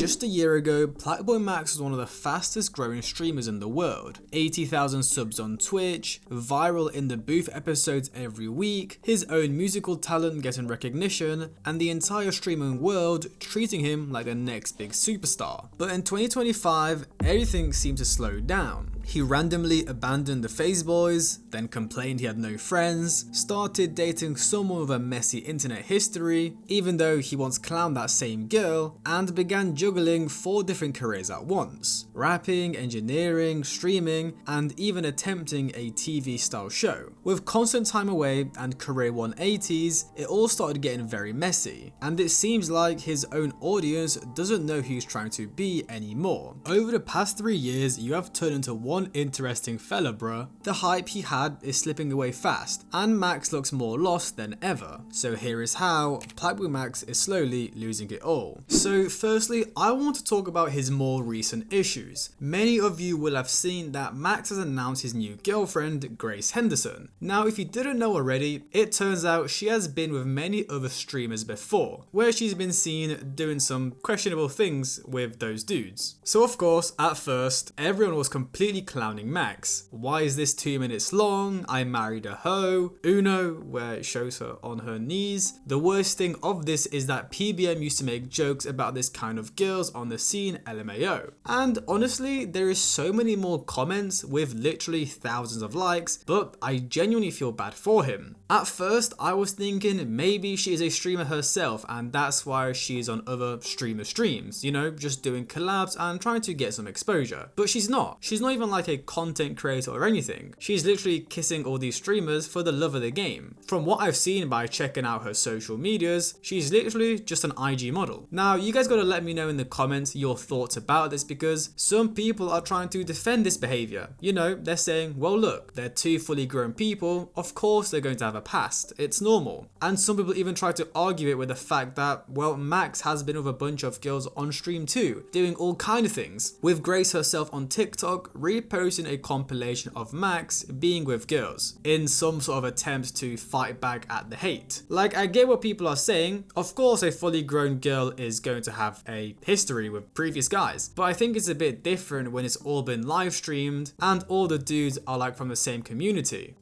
Just a year ago, PlaqueBoyMax was one of the fastest growing streamers in the world. 80,000 subs on Twitch, viral in the booth episodes every week, his own musical talent getting recognition, and the entire streaming world treating him like the next big superstar. But in 2025, everything seemed to slow down. He randomly abandoned the FaZe boys, then complained he had no friends, started dating someone with a messy internet history, even though he once clowned that same girl, and began juggling 4 different careers at once: rapping, engineering, streaming, and even attempting a TV style show. With constant time away and career 180s, it all started getting very messy, and it seems like his own audience doesn't know who he's trying to be anymore. Over the past 3 years, you have turned into one interesting fella, bruh. The hype he had is slipping away fast, and Max looks more lost than ever. So here is how PlaqueBoyMax is slowly losing it all. So firstly, I want to talk about his more recent issues. Many of you will have seen that Max has announced his new girlfriend, Grace Henderson. Now, if you didn't know already, it turns out she has been with many other streamers before, where she's been seen doing some questionable things with those dudes. So of course, at first, everyone was completely clowning Max. Why is this 2 minutes long? I married a hoe. Uno, where it shows her on her knees. The worst thing of this is that PBM used to make jokes about this kind of girls on the scene, LMAO. And honestly, there is so many more comments with literally thousands of likes, but I genuinely feel bad for him. At first, I was thinking maybe she is a streamer herself and that's why she's on other streamer streams, you know, just doing collabs and trying to get some exposure. But she's not. She's not even like a content creator or anything. She's literally kissing all these streamers for the love of the game. From what I've seen by checking out her social medias, she's literally just an IG model. Now, you guys gotta let me know in the comments your thoughts about this, because some people are trying to defend this behavior. You know, they're saying, well look, they're 2 fully grown people, of course they're going to have a past, it's normal. And some people even try to argue it with the fact that, well, Max has been with a bunch of girls on stream too, doing all kind of things, with Grace herself on TikTok reposting a compilation of Max being with girls in some sort of attempt to fight back at the hate. Like, I get what people are saying, of course a fully grown girl is going to have a history with previous guys, but I think it's a bit different when it's all been live streamed and all the dudes are like from the same community.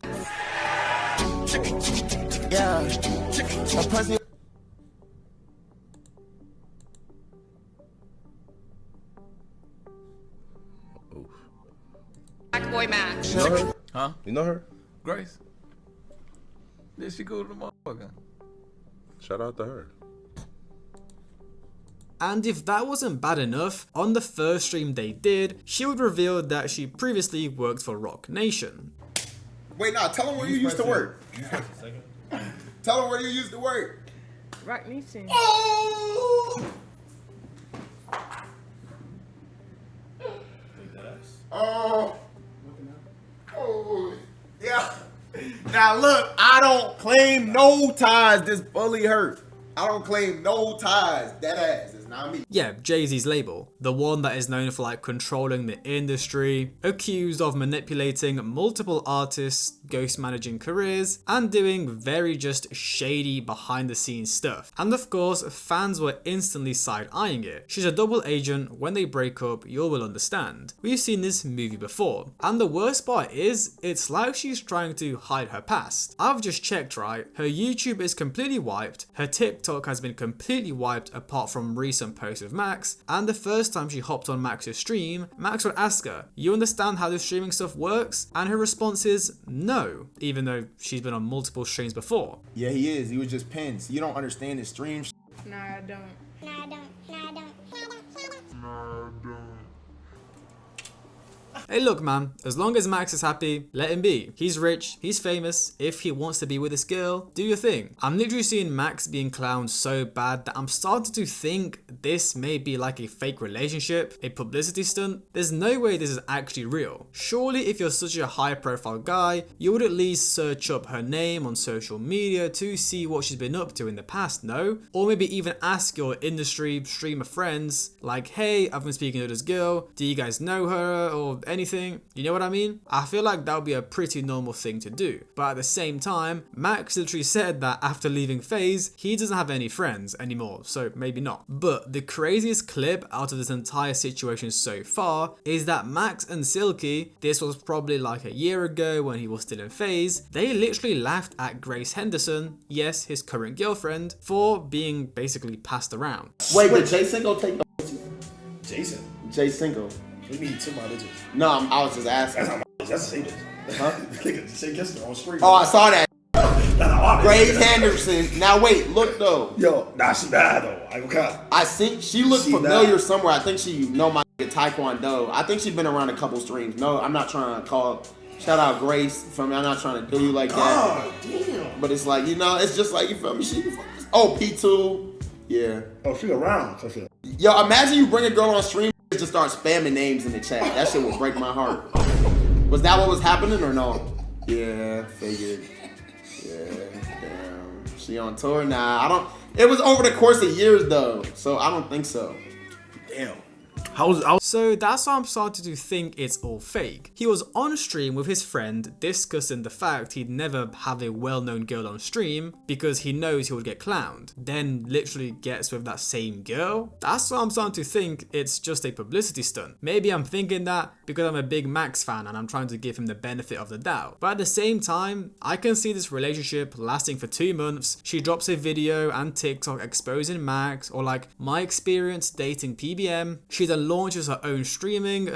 PlaqueBoyMax. You know her? Huh? You know her? Grace? Yeah, she go to the motherfucker. Shout out to her. And if that wasn't bad enough, on the first stream they did, she would reveal that she previously worked for Rock Nation. Wait, nah, tell them where you used to work. Tell them where you used to work. Rock Nation. Oh! Oh. Oh. Yeah. Now look, I don't claim no ties. This bully hurt. I don't claim no ties. That ass is not me. Yeah, Jay-Z's label. The one that is known for like controlling the industry, accused of manipulating multiple artists, ghost managing careers, and doing very just shady behind the scenes stuff. And of course, fans were instantly side-eyeing it. She's a double agent. When they break up, you will understand. We've seen this movie before. And the worst part is, it's like she's trying to hide her past. I've just checked, right? Her YouTube is completely wiped. Her TikTok has been completely wiped apart from recent posts with Max. And the first time she hopped on Max's stream, Max would ask her, "You understand how this streaming stuff works?" And her response is no, even though she's been on multiple streams before. Yeah, he is. He was just pins. You don't understand his stream. Nah, I don't. No, I don't. No, I don't. No, I don't. No, I don't. Hey look man, as long as Max is happy, let him be. He's rich, he's famous, if he wants to be with this girl, do your thing. I'm literally seeing Max being clowned so bad that I'm starting to think this may be like a fake relationship, a publicity stunt. There's no way this is actually real. Surely if you're such a high profile guy, you would at least search up her name on social media to see what she's been up to in the past, no? Or maybe even ask your industry streamer friends, like, hey, I've been speaking to this girl, do you guys know her, or anything. You know what I mean? I feel like that would be a pretty normal thing to do. But at the same time, Max literally said that after leaving FaZe, he doesn't have any friends anymore, so maybe not. But the craziest clip out of this entire situation so far is that Max and Silky, this was probably like a year ago when he was still in FaZe, they literally laughed at Grace Henderson, yes, his current girlfriend, for being basically passed around. Wait, did Jay Cinco take no? Jason. Jay Cinco. What do you mean he took my bitches? No, I was just asking. That's not my bitch. That's the same bitch. Huh? Nigga, say kissing her on screen. Oh, I saw that. That's not my bitch. Grace Henderson. Now wait, look though. Yo, nah, she bad though. I go cop. I think she looked She familiar bad. somewhere. I think she know my nigga Taekwondo. I think she's been around a couple streams. No, I'm not trying to call. Shout out Grace. From me, I'm not trying to do you like that. God damn. But it's like, you know, it's just like, you feel me? Oh, P2. Yeah. Oh, she around. So shit. Yo, imagine you bring a girl on stream and just start spamming names in the chat. That shit would break my heart. Was that what was happening or no? Yeah, figured. Yeah, damn. She on tour? Nah, I don't. It was over the course of years though, so I don't think so. Damn. So that's why I'm starting to think it's all fake. He was on stream with his friend discussing the fact he'd never have a well-known girl on stream because he knows he would get clowned. Then literally gets with that same girl. That's why I'm starting to think it's just a publicity stunt. Maybe I'm thinking that because I'm a big Max fan and I'm trying to give him the benefit of the doubt. But at the same time, I can see this relationship lasting for 2 months. She drops a video and TikTok exposing Max, or like my experience dating PBM. She then launches her own streaming,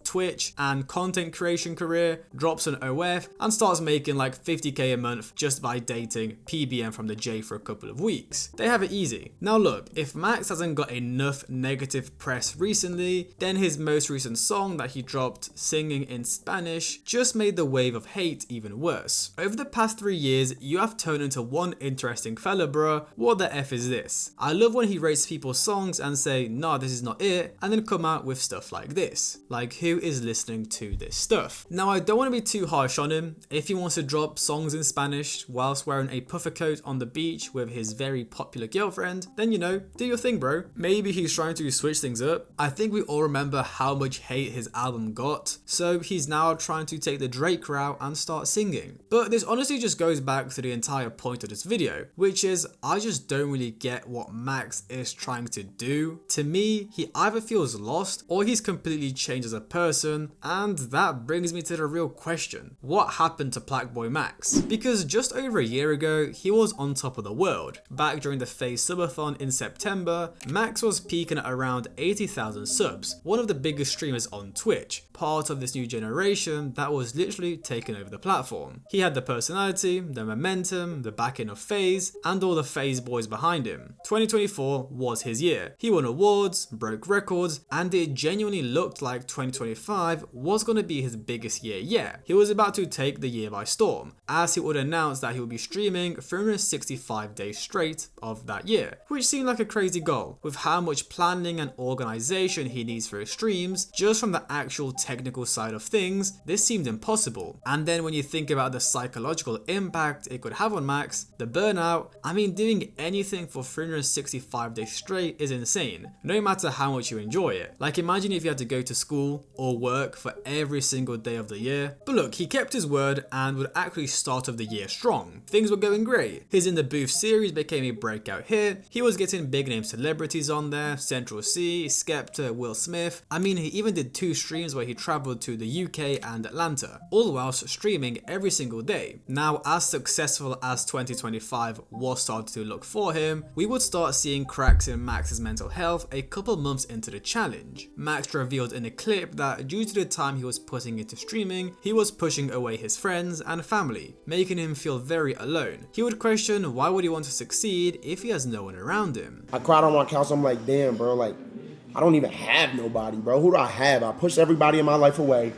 Twitch and content creation career, drops an OF and starts making like 50k a month just by dating PBM from the J for a couple of weeks. They have it easy. Now look, if Max hasn't got enough negative press recently, then his most recent song that he dropped singing in Spanish just made the wave of hate even worse. Over the past 3 years, you have turned into one interesting fella, bruh. What the F is this? I love when he rates people's songs and say, nah, this is not it, and then come out with stuff like this. Like, who is listening to this stuff? Now, I don't want to be too harsh on him. If he wants to drop songs in Spanish whilst wearing a puffer coat on the beach with his very popular girlfriend, then you know, do your thing, bro. Maybe he's trying to switch things up. I think we all remember how much hate his album got, so he's now trying to take the Drake route and start singing. But this honestly just goes back to the entire point of this video, which is I just don't really get what Max is trying to do. To me, he either feels lost or he's completely changed as a person, and that brings me to the real question. What happened to PlaqueBoyMax? Because just over a year ago, he was on top of the world. Back during the FaZe subathon in September, Max was peaking at around 80,000 subs, one of the biggest streamers on Twitch, part of this new generation that was literally taking over the platform. He had the personality, the momentum, the backing of FaZe, and all the FaZe boys behind him. 2024 was his year. He won awards, broke records, and it genuinely looked like 2025 was going to be his biggest year yet. He was about to take the year by storm, as he would announce that he would be streaming 365 days straight of that year, which seemed like a crazy goal. With how much planning and organization he needs for his streams, just from the actual technical side of things, this seemed impossible. And then when you think about the psychological impact it could have on Max, the burnout, I mean, doing anything for 365 days straight is insane, no matter how much you enjoy it. Like, imagine if you had to go to school or work for every single day of the year. But look, he kept his word and would actually start off the year strong. Things were going great. His In the Booth series became a breakout hit. He was getting big name celebrities on there, Central C, Skepta, Will Smith. I mean, he even did 2 streams where he traveled to the UK and Atlanta, all whilst streaming every single day. Now, as successful as 2025 was starting to look for him, we would start seeing cracks in Max's mental health a couple months into the challenge. Max revealed in a clip that due to the time he was putting into streaming, he was pushing away his friends and family, making him feel very alone. He would question why would he want to succeed if he has no one around him. I cried on my couch. I'm like, damn, bro, like, I don't even have nobody, bro. Who do I have? I push everybody in my life away.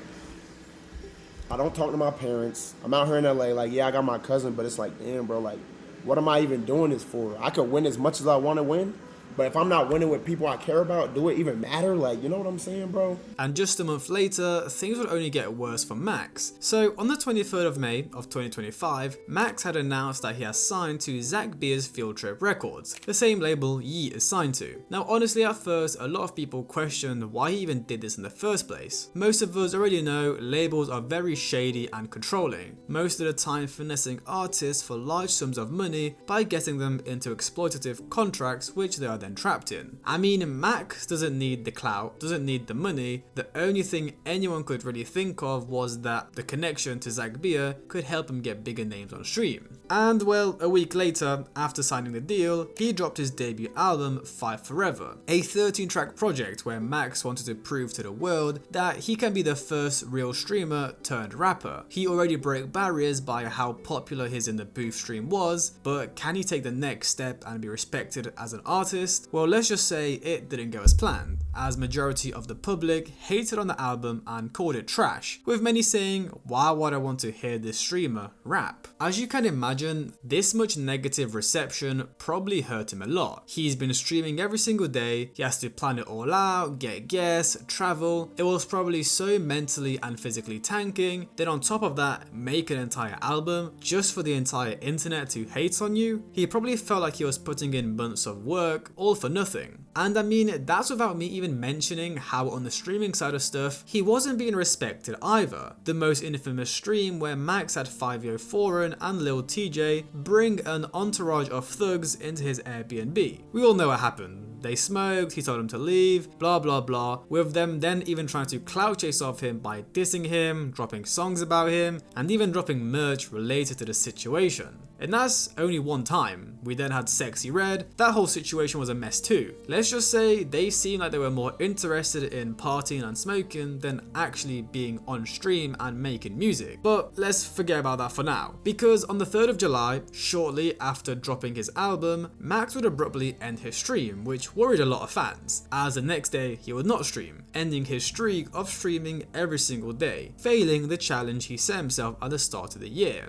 I don't talk to my parents. I'm out here in LA, like, yeah, I got my cousin, but it's like, damn, bro, like, what am I even doing this for? I could win as much as I want to win, But if I'm not winning with people I care about, do it even matter? Like, you know what I'm saying, bro? And just a month later, things would only get worse for Max. So on the 23rd of May of 2025, Max had announced that he has signed to Zach Beer's Field Trip Records, the same label Yeet is signed to. Now honestly, at first, a lot of people questioned why he even did this in the first place. Most of us already know labels are very shady and controlling, most of the time finessing artists for large sums of money by getting them into exploitative contracts which they are then trapped in. I mean, Max doesn't need the clout, doesn't need the money. The only thing anyone could really think of was that the connection to Zach Beer could help him get bigger names on stream. And well, a week later, after signing the deal, he dropped his debut album, Fight Forever, a 13-track project where Max wanted to prove to the world that he can be the first real streamer turned rapper. He already broke barriers by how popular his In the Booth stream was, but can he take the next step and be respected as an artist? Well, let's just say it didn't go as planned, as majority of the public hated on the album and called it trash, with many saying, why would I want to hear this streamer rap? As you can imagine, this much negative reception probably hurt him a lot. He's been streaming every single day, he has to plan it all out, get guests, travel. It was probably so mentally and physically tanking. Then on top of that, make an entire album just for the entire internet to hate on you. He probably felt like he was putting in months of work all for nothing. And I mean, that's without me even mentioning how on the streaming side of stuff, he wasn't being respected either. The most infamous stream where Max had 5Yo Foreign and Lil TJ bring an entourage of thugs into his Airbnb. We all know what happened. They smoked, he told them to leave, blah blah blah, with them then even trying to clout chase off him by dissing him, dropping songs about him, and even dropping merch related to the situation. And that's only one time. We then had Sexy Red. That whole situation was a mess too. Let's just say they seemed like they were more interested in partying and smoking than actually being on stream and making music. But let's forget about that for now. Because on the 3rd of July, shortly after dropping his album, Max would abruptly end his stream, which worried a lot of fans, as the next day he would not stream, ending his streak of streaming every single day, failing the challenge he set himself at the start of the year.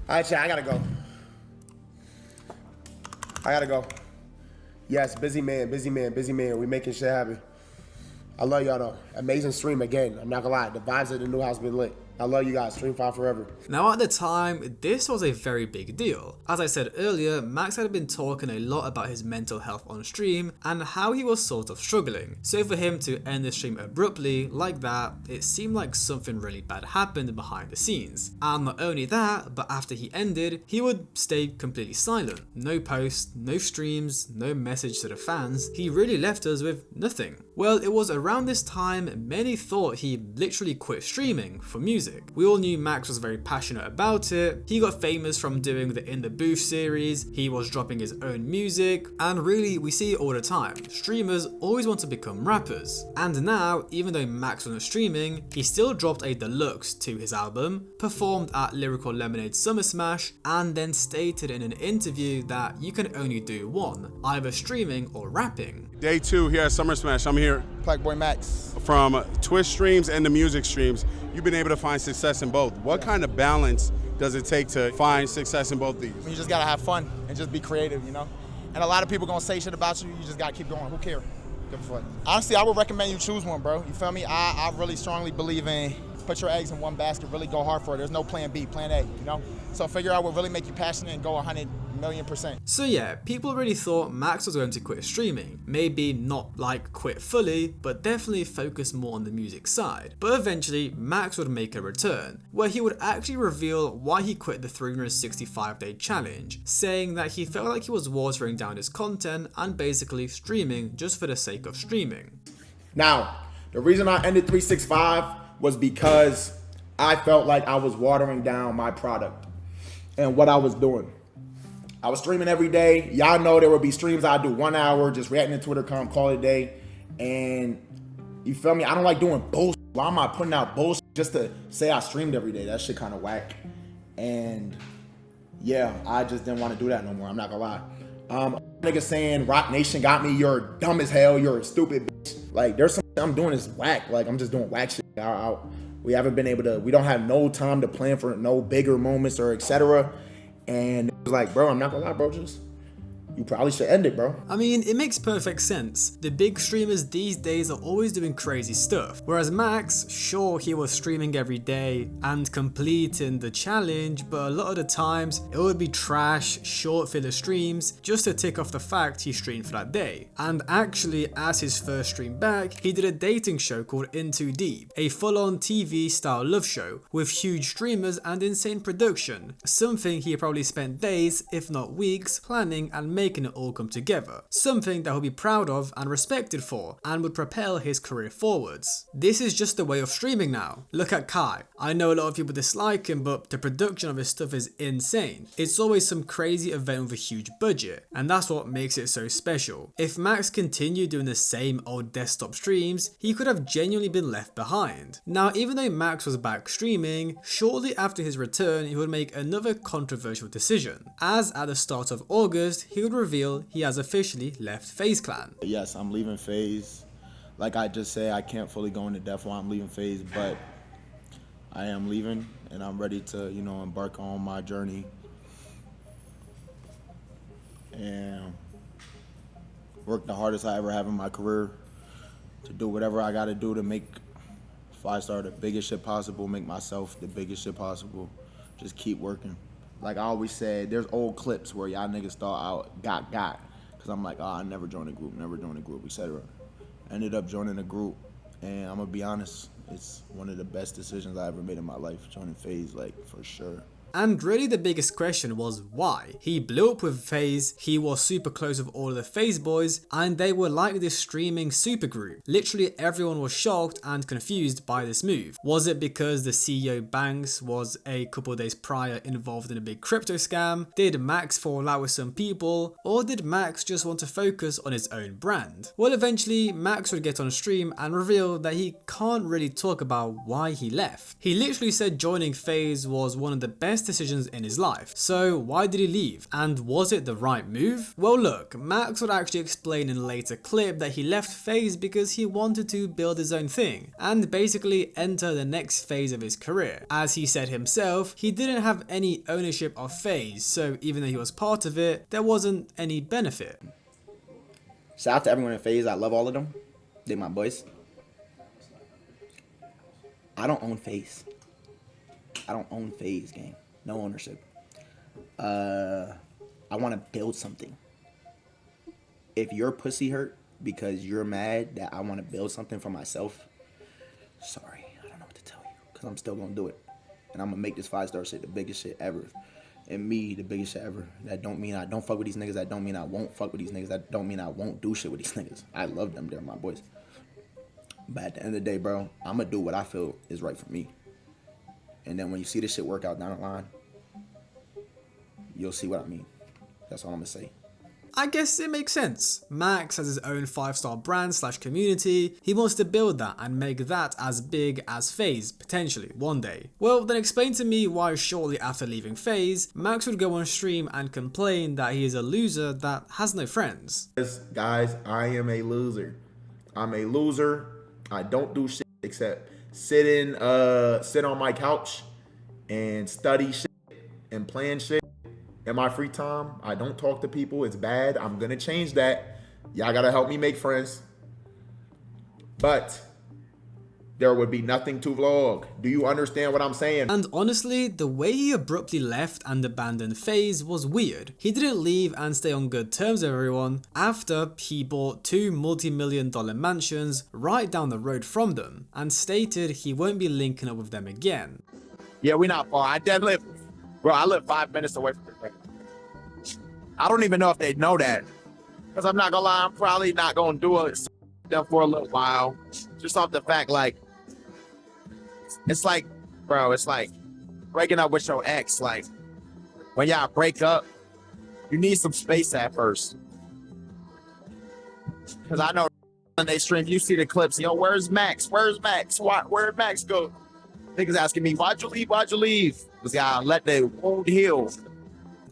All right, chat, I gotta go. Yes, busy man. We making shit happen. I love y'all though. Amazing stream again. I'm not gonna lie. The vibes at the new house been lit. I love you guys. Stream Fight Forever. Now at the time, this was a very big deal. As I said earlier, Max had been talking a lot about his mental health on stream and how he was sort of struggling. So for him to end the stream abruptly like that, it seemed like something really bad happened behind the scenes. And not only that, but after he ended, he would stay completely silent. No posts, no streams, no message to the fans. He really left us with nothing. Well, it was around this time many thought he literally quit streaming for music. We all knew Max was very passionate about it. He got famous from doing the In the Booth series, he was dropping his own music, and really we see it all the time. Streamers always want to become rappers. And now, even though Max wasn't streaming, he still dropped a deluxe to his album, performed at Lyrical Lemonade Summer Smash, and then stated in an interview that you can only do one, either streaming or rapping. Day 2 here at Summer Smash. I'm here PlaqueBoyMax. from Twitch streams and the music streams. You've been able to find success in both. What kind of balance does it take to find success in both these? You just gotta have fun and just be creative, you know? And a lot of people gonna say shit about you, you just gotta keep going. Who cares? Give a fuck. Honestly, I would recommend you choose one, bro. You feel me? I really strongly believe in put your eggs in one basket, really go hard for it. There's no plan B, plan A, you know? So figure out what really make you passionate and go 100,000,000%. So yeah, people really thought Max was going to quit streaming. Maybe not like quit fully, but definitely focus more on the music side. But eventually, Max would make a return, where he would actually reveal why he quit the 365-day challenge, saying that he felt like he was watering down his content and basically streaming just for the sake of streaming. Now, the reason I ended 365 was because I felt like I was watering down my product and what I was doing. I was streaming every day. Y'all know there would be streams I'd do 1 hour, just reacting to Twitter, call it a day. And you feel me? I don't like doing bullshit. Why am I putting out bullshit just to say I streamed every day? That shit kind of whack. And yeah, I just didn't want to do that no more. I'm not gonna lie. Niggas saying Rock Nation got me, you're dumb as hell, you're a stupid bitch. Like there's some shit I'm doing is whack. Like I'm just doing whack shit. I We haven't been able to, we don't have no time to plan for no bigger moments or etc. And it was like, bro, I'm not gonna lie, bro, just, you probably should end it, bro. I mean, it makes perfect sense. The big streamers these days are always doing crazy stuff. Whereas Max, sure, he was streaming every day and completing the challenge, but a lot of the times it would be trash, short filler streams just to tick off the fact he streamed for that day. And actually, as his first stream back, he did a dating show called In Too Deep, a full-on TV style love show with huge streamers and insane production, something he probably spent days, if not weeks, planning and making it all come together, something that he'll be proud of and respected for, and would propel his career forwards. This is just the way of streaming now. Look at Kai. I know a lot of people dislike him, but the production of his stuff is insane. It's always some crazy event with a huge budget, and that's what makes it so special. If Max continued doing the same old desktop streams, he could have genuinely been left behind. Now, even though Max was back streaming, shortly after his return, he would make another controversial decision, as at the start of August, he would reveal he has officially left FaZe Clan. Yes, I'm leaving FaZe. Like I just said, I can't fully go into depth why I'm leaving FaZe, but I am leaving and I'm ready to, you know, embark on my journey and work the hardest I ever have in my career to do whatever I got to do to make 5-star the biggest shit possible, make myself the biggest shit possible. Just keep working. Like I always said, there's old clips where y'all niggas thought I got. Cause I'm like, oh, I never joined a group, etc. Ended up joining a group, and I'm gonna be honest, it's one of the best decisions I ever made in my life, joining FaZe, like, for sure. And really the biggest question was why. He blew up with FaZe, he was super close with all of the FaZe boys, and they were like this streaming supergroup. Literally everyone was shocked and confused by this move. Was it because the CEO Banks was a couple of days prior involved in a big crypto scam? Did Max fall out with some people? Or did Max just want to focus on his own brand? Well, eventually Max would get on stream and reveal that he can't really talk about why he left. He literally said joining FaZe was one of the best decisions in his life. So why did he leave? And was it the right move? Well, look, Max would actually explain in a later clip that he left FaZe because he wanted to build his own thing and basically enter the next phase of his career. As he said himself, he didn't have any ownership of FaZe, so even though he was part of it, there wasn't any benefit. Shout out to everyone in FaZe. I love all of them. They my boys. I don't own FaZe. I don't own FaZe, gang. No ownership. I want to build something. If your pussy hurt because you're mad that I want to build something for myself, sorry, I don't know what to tell you, because I'm still going to do it. And I'm going to make this 5-star shit the biggest shit ever. And me, the biggest shit ever. That don't mean I don't fuck with these niggas. That don't mean I won't fuck with these niggas. That don't mean I won't do shit with these niggas. I love them. They're my boys. But at the end of the day, bro, I'm going to do what I feel is right for me. And then when you see this shit work out down the line, you'll see what I mean. That's all I'm gonna say. I guess it makes sense. Max has his own 5-star brand / community. He wants to build that and make that as big as FaZe, potentially, one day. Well, then explain to me why shortly after leaving FaZe, Max would go on stream and complain that he is a loser that has no friends. Guys, I am a loser. I'm a loser. I don't do shit except sit on my couch and study shit and plan shit. In my free time, I don't talk to people. It's bad. I'm gonna change that. Y'all gotta help me make friends. But there would be nothing to vlog. Do you understand what I'm saying? And honestly, the way he abruptly left and abandoned FaZe was weird. He didn't leave and stay on good terms with everyone after he bought 2 multi-million-dollar mansions right down the road from them and stated he won't be linking up with them again. Yeah, we not far. I live 5 minutes away from the thing. I don't even know if they know that. Because I'm not gonna lie, I'm probably not gonna do it for a little while. Just off the fact, like, it's like, bro, it's like breaking up with your ex. Like, when y'all break up, you need some space at first. Because I know when they stream, you see the clips, yo, where's Max? Where's Max? Where'd Max go? Niggas asking me, why'd you leave? Why'd you leave? Because I let the wound heal.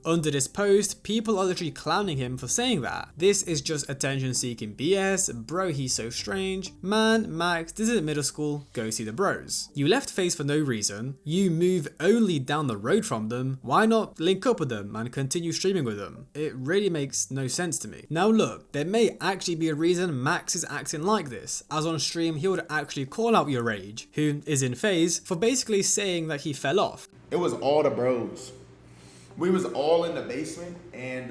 Under this post, people are literally clowning him for saying that. This is just attention seeking BS, bro he's so strange. Man, Max, this isn't middle school, go see the bros. You left FaZe for no reason, you move only down the road from them, why not link up with them and continue streaming with them? It really makes no sense to me. Now look, there may actually be a reason Max is acting like this, as on stream he would actually call out your rage, who is in FaZe, for basically saying that he fell off. It was all the bros. We was all in the basement, and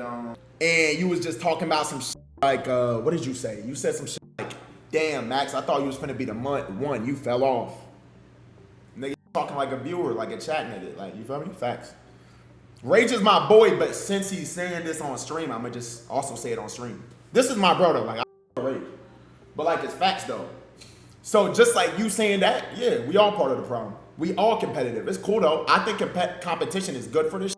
you was just talking about some shit like, what did you say? You said some shit like, damn, Max, I thought you was finna be the one, you fell off. Nigga talking like a viewer, like a chat nigga, like, you feel me? Facts. Rage is my boy, but since he's saying this on stream, I'ma just also say it on stream. This is my brother, like, I Rage. But like, it's facts though. So just like you saying that, yeah, we all part of the problem. We all competitive. It's cool though. I think competition is good for this shit.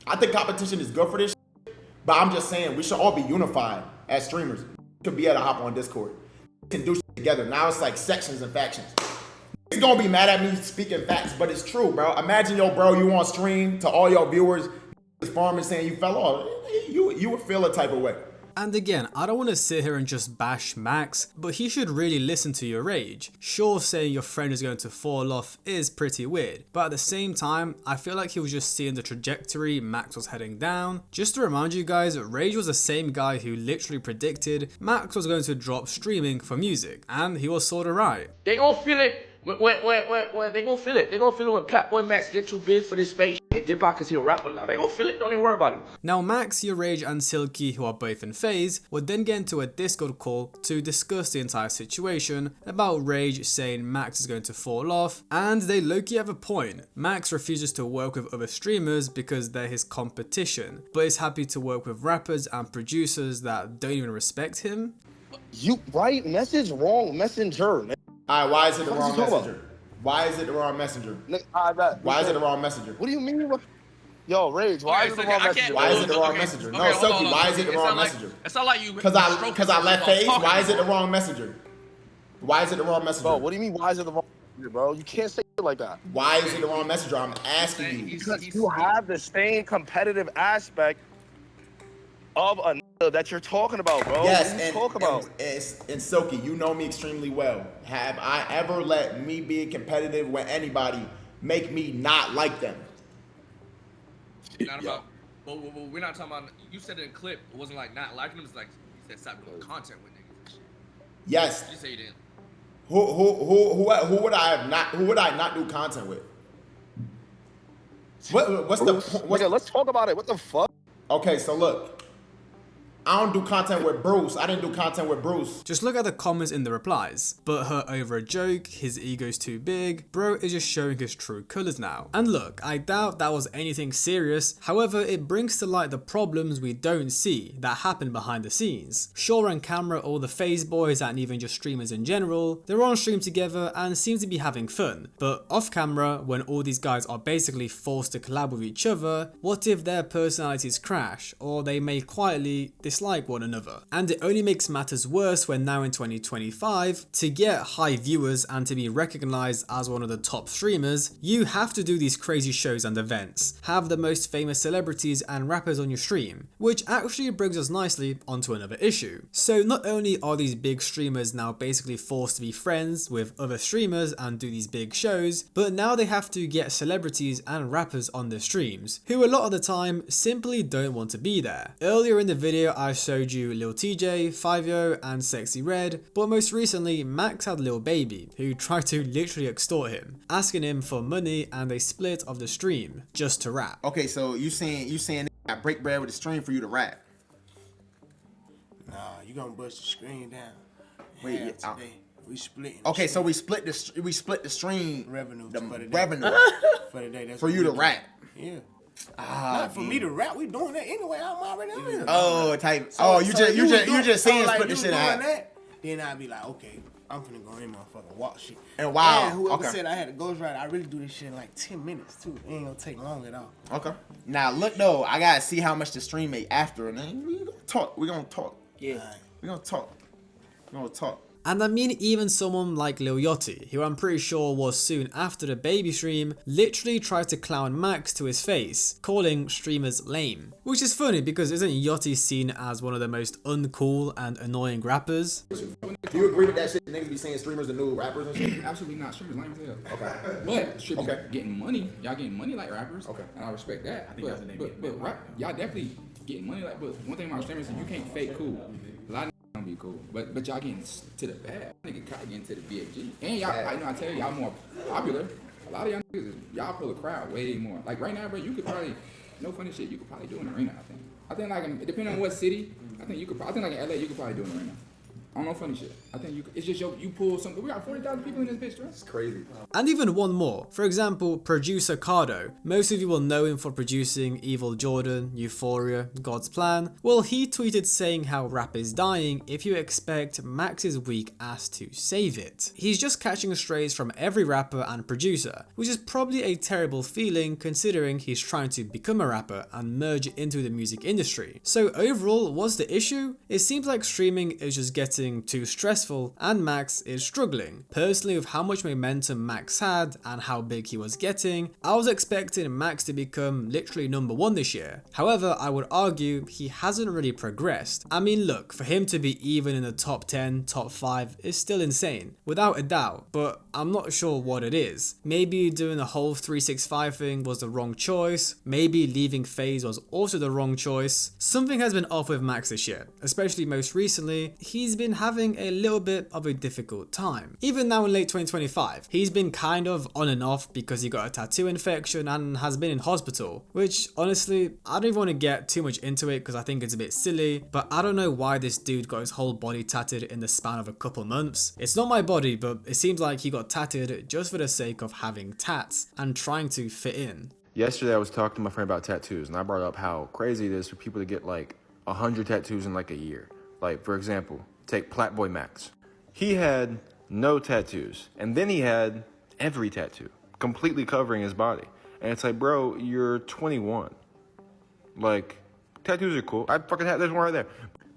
I think competition is good for this shit, but I'm just saying we should all be unified as streamers. We could be able to hop on Discord. We can do shit together. Now it's like sections and factions. He's gonna be mad at me speaking facts, but it's true, bro. Imagine bro, you on stream to all your viewers, farming saying you fell off. You would feel a type of way. And again, I don't want to sit here and just bash Max, but he should really listen to your rage. Sure, saying your friend is going to fall off is pretty weird, but at the same time, I feel like he was just seeing the trajectory Max was heading down. Just to remind you guys, Rage was the same guy who literally predicted Max was going to drop streaming for music, and he was sorta right. They gon' feel it when they gon' feel it. They gon' feel it when PlaqueBoyMax get too big for this space. Dip back cause he'll rap a lot. They gon' feel it, don't even worry about it. Now Max, Your Rage and Silky, who are both in FaZe, would then get into a Discord call to discuss the entire situation about Rage saying Max is going to fall off, and they low-key have a point. Max refuses to work with other streamers because they're his competition, but is happy to work with rappers and producers that don't even respect him. You right message, wrong messenger. Alright, why is it the wrong messenger? Why is it the wrong messenger? Why is it the wrong messenger? What do you mean? Yo, Rage, why is it the wrong messenger? Why is it the wrong messenger? No, Silky, why is it the wrong messenger? It's not like you. Because I left FaZe. Why is it the wrong messenger? Why is it the wrong messenger? Bro, what do you mean? Why is it the wrong messenger, bro? You can't say it like that. Why is it the wrong messenger? I'm asking you. Because you have the same competitive aspect of a nigga that you're talking about, bro. Yes, and Silky, you know me extremely well. Have I ever let me be competitive with anybody make me not like them? Not about. But we're not talking about. You said in a clip, it wasn't like not liking them. It's like you said stop doing content with niggas. Yes. You say you didn't. Who would I not do content with? What's let's talk about it. What the fuck? Okay, so look. I don't do content with Bruce. I didn't do content with Bruce. Just look at the comments in the replies. But hurt over a joke, his ego's too big, bro is just showing his true colors now. And look, I doubt that was anything serious, however it brings to light the problems we don't see that happen behind the scenes. Sure, on camera all the FaZe boys and even just streamers in general, they're on stream together and seem to be having fun. But off camera, when all these guys are basically forced to collab with each other, what if their personalities crash, or they may quietly dislike one another? And it only makes matters worse when now in 2025, to get high viewers and to be recognized as one of the top streamers, you have to do these crazy shows and events, have the most famous celebrities and rappers on your stream, which actually brings us nicely onto another issue. So not only are these big streamers now basically forced to be friends with other streamers and do these big shows, but now they have to get celebrities and rappers on their streams, who a lot of the time simply don't want to be there. Earlier in the video I showed you Lil TJ, Fivio and Sexy Red, but most recently Max had Lil Baby, who tried to literally extort him, asking him for money and a split of the stream, just to rap. Okay, so you saying I break bread with the stream for you to rap? Nah, you gonna bust the screen down. Wait, today. We splitting. Okay, so we split the stream revenue for the day. For the day. That's for you to rap. Yeah. Not for me to rap. We doing that anyway. I'm already on here. Oh, type. So, you just saying split the shit out. Then I'd be like, okay, I'm finna go in motherfucking walk shit. And wow. And whoever said I had a ghostwriter, I really do this shit in like 10 minutes too. It ain't gonna take long at all. Okay. Now look though, I gotta see how much the stream made after, and then we gonna talk. Yeah. We gonna talk. And I mean even someone like Lil Yachty, who I'm pretty sure was soon after the baby stream, literally tried to clown Max to his face, calling streamers lame. Which is funny because isn't Yachty seen as one of the most uncool and annoying rappers? Do you agree with that shit? Niggas be saying streamers the new rappers and shit? Absolutely not. Streamers lame as hell. Okay. But streamers getting money. Y'all getting money like rappers. Okay. And I respect that. I think that's the name. But rap, y'all definitely getting money like. But one thing about streamers is you can't fake cool. A lot of don't be cool. But y'all getting to the bad. Nigga kind of getting to the BFG. And y'all, I tell you, y'all more popular. A lot of y'all niggas, y'all pull a crowd way more. Like right now, bro, you could probably, no funny shit, you could probably do an arena. I think like depending on what city, I think like in LA, you could probably do an arena. I don't know funny shit. I think it's just you pull something. We got 40,000 people in this bitch, right? It's crazy. And even one more. For example, producer Cardo. Most of you will know him for producing Evil Jordan, Euphoria, God's Plan. Well, he tweeted saying how rap is dying if you expect Max's weak ass to save it. He's just catching strays from every rapper and producer, which is probably a terrible feeling considering he's trying to become a rapper and merge into the music industry. So overall, what's the issue? It seems like streaming is just getting too stressful and Max is struggling. Personally, with how much momentum Max had and how big he was getting, I was expecting Max to become literally #1 this year. However, I would argue he hasn't really progressed. I mean, look, for him to be even in the top 10, top 5 is still insane, without a doubt, but I'm not sure what it is. Maybe doing the whole 365 thing was the wrong choice, maybe leaving FaZe was also the wrong choice. Something has been off with Max this year, especially most recently. He's been having a little bit of a difficult time. Even now in late 2025, he's been kind of on and off because he got a tattoo infection and has been in hospital, which honestly, I don't even want to get too much into it because I think it's a bit silly, but I don't know why this dude got his whole body tattooed in the span of a couple months. It's not my body, but it seems like he got tattooed just for the sake of having tats and trying to fit in. Yesterday I was talking to my friend about tattoos and I brought up how crazy it is for people to get like 100 tattoos in like a year. Like for example, take PlaqueBoyMax. He had no tattoos, and then he had every tattoo, completely covering his body. And it's like, bro, you're 21. Like, tattoos are cool. I fucking have, there's one right there.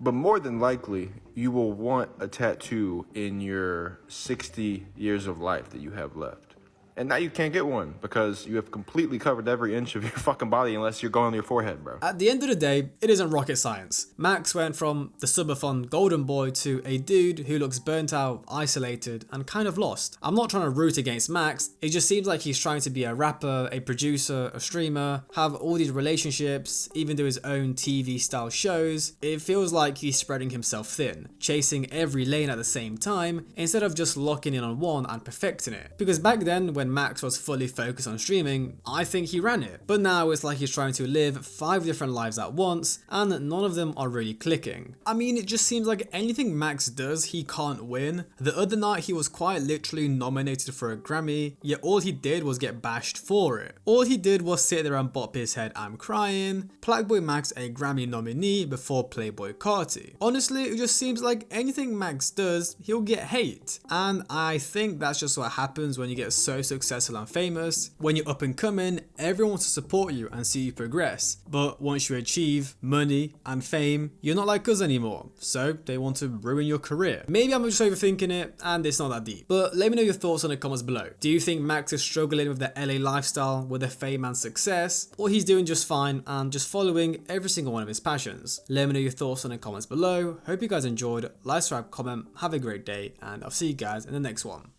But more than likely, you will want a tattoo in your 60 years of life that you have left. And now you can't get one because you have completely covered every inch of your fucking body unless you're going on your forehead, bro. At the end of the day, it isn't rocket science. Max went from the subathon golden boy to a dude who looks burnt out, isolated, and kind of lost. I'm not trying to root against Max, it just seems like he's trying to be a rapper, a producer, a streamer, have all these relationships, even do his own TV style shows. It feels like he's spreading himself thin, chasing every lane at the same time, instead of just locking in on one and perfecting it. Because back then, when Max was fully focused on streaming, I think he ran it. But now it's like he's trying to live 5 different lives at once, and none of them are really clicking. I mean, it just seems like anything Max does, he can't win. The other night, he was quite literally nominated for a Grammy, yet all he did was get bashed for it. All he did was sit there and bop his head, I'm crying. PlaqueBoyMax a Grammy nominee before Playboi Carti. Honestly, it just seems like anything Max does, he'll get hate. And I think that's just what happens when you get so successful and famous. When you're up and coming, everyone wants to support you and see you progress. But once you achieve money and fame, you're not like us anymore. So they want to ruin your career. Maybe I'm just overthinking it and it's not that deep. But let me know your thoughts in the comments below. Do you think Max is struggling with the LA lifestyle, with the fame and success? Or he's doing just fine and just following every single one of his passions? Let me know your thoughts in the comments below. Hope you guys enjoyed. Like, subscribe, comment, have a great day, and I'll see you guys in the next one.